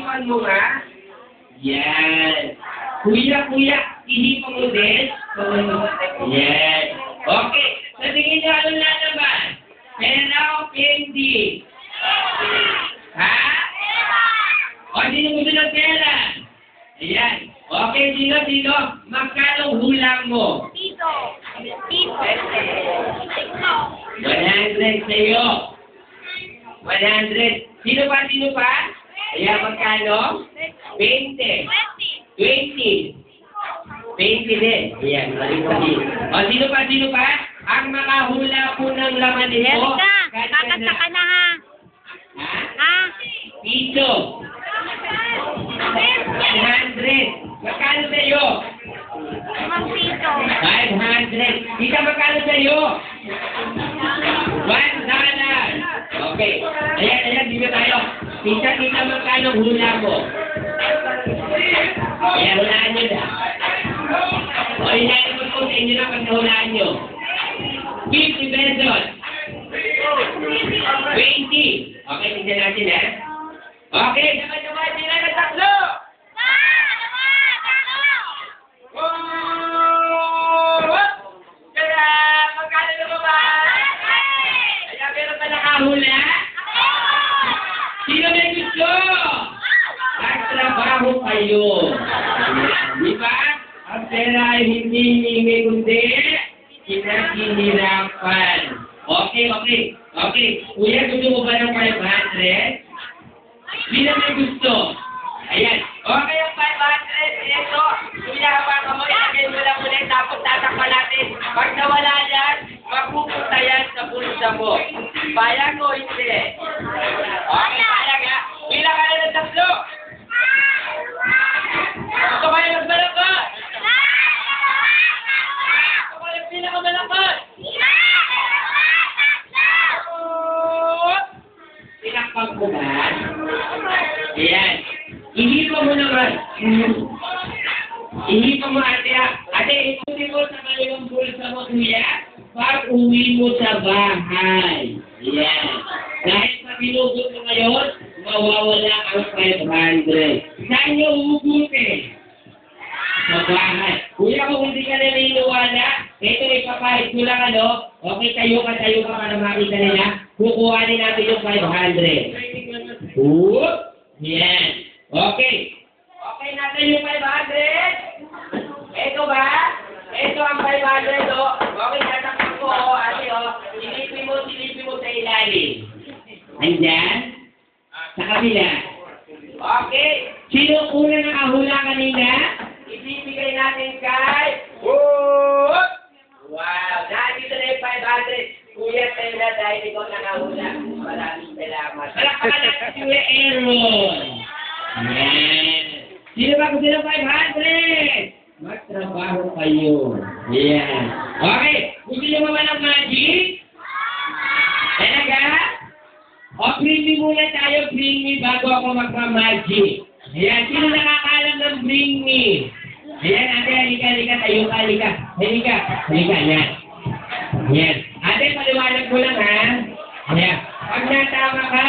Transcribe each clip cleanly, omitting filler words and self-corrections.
Ihipan mo nga. Yan. Kuya, ihipan mo din. Yan. Okay. Sa tingin nyo, ano na naman? Pera o candy? Ha? O, sino gusto ng pera? Ayan. Okay, sino? Magkano hulang mo? Tito. 100 sa'yo. 100. Sino pa? Ayan, magkano? 20. 20 din. Ayan, mali. O, sino pa? Ang makahula po ng laman nito. Erika, kakanta ka na ha. Ha? Piso. 100. Magkano sa'yo? Mang Tito. 500. Tita, magkano sa'yo? $1. Okay. Ayan, dito tayo. Tita, magkano hula mo? Ayan, hulaan nyo na. O, hinaan mo po sa inyo na pag nahulaan nyo. 50 pesos. 20. Okay, tignan natin ha. Okay, naman sila ng tatlo. Kaya, magkano na ba? Kaya, meron pa nakahula? Sino may gusto? Nagtrabaho kayo. Di ba? Ang pera ay hindi hihingi kundi pinaghihirapan. Okay. Kuya, gusto mo ba ng 500? Sino may gusto? Ayan. Okay, ang 500. Ito. Kuya, hawakan mo. Ilagay mo lang ulit. Tapos tatakpan natin. Pag nawala yan, mapupunta yan sa bulsa mo. Bayag o hindi? Okay, bayag ha. Bilang ka na ng tatlo. Gusto kayo magmalakot? Gusto kayo pinakamalakot? Pinakpag mo ba? Ayan. Ihipa mo naman. Ihipa mo ate ha. Ate, ikutin mo sa kanilang bulsa mo kuya. Pag uwi mo sa bahay. Ayan. Dahil sa binugot mo ngayon, mawawala ang 500. Saan nyo hugutin? Sa bahay. Kuya, kung hindi ka naniniwala, ito ipapahit ko lang okay, tayo ka para makita nila. Kukuhanin natin yung 500. Whoop! Yan. Okay. Okay natin yung 500. Ito ba? Ito ang 500 Okay, tatakpan ko ate silipin mo sa ilalim. Andyan? Sa kabila. Okay. Sino una nakahula kanina? Ibibigay natin kay... Whoop! Wow! Nandito na yung 500. Kuya, tayo na dahil ikaw nakahula. Maraming salamat. Palakpakan natin si Kuya Aaron. Yan. Sino ba gusto ng 500? Magtrabaho kayo. Yan. Okay. Gusto nyo ba ng magic? Talaga? O, bring me muna tayo, bring me bago ako magpa-magic. Ayan, sino nakakalam ng bring me? Ayan, ate, halika, tayo ka, halika, yan. Ayan. Ate, paliwanag ko lang ha. Ayan, pag natama ka,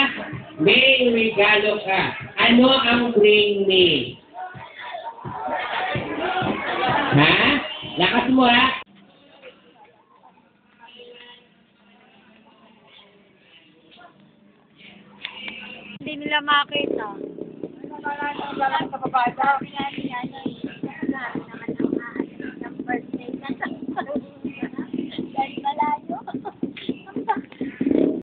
may regalo ka. Ano ang bring me? Ha? Lakas mo ha? Hindi nila makita. Wala sa kapapasa.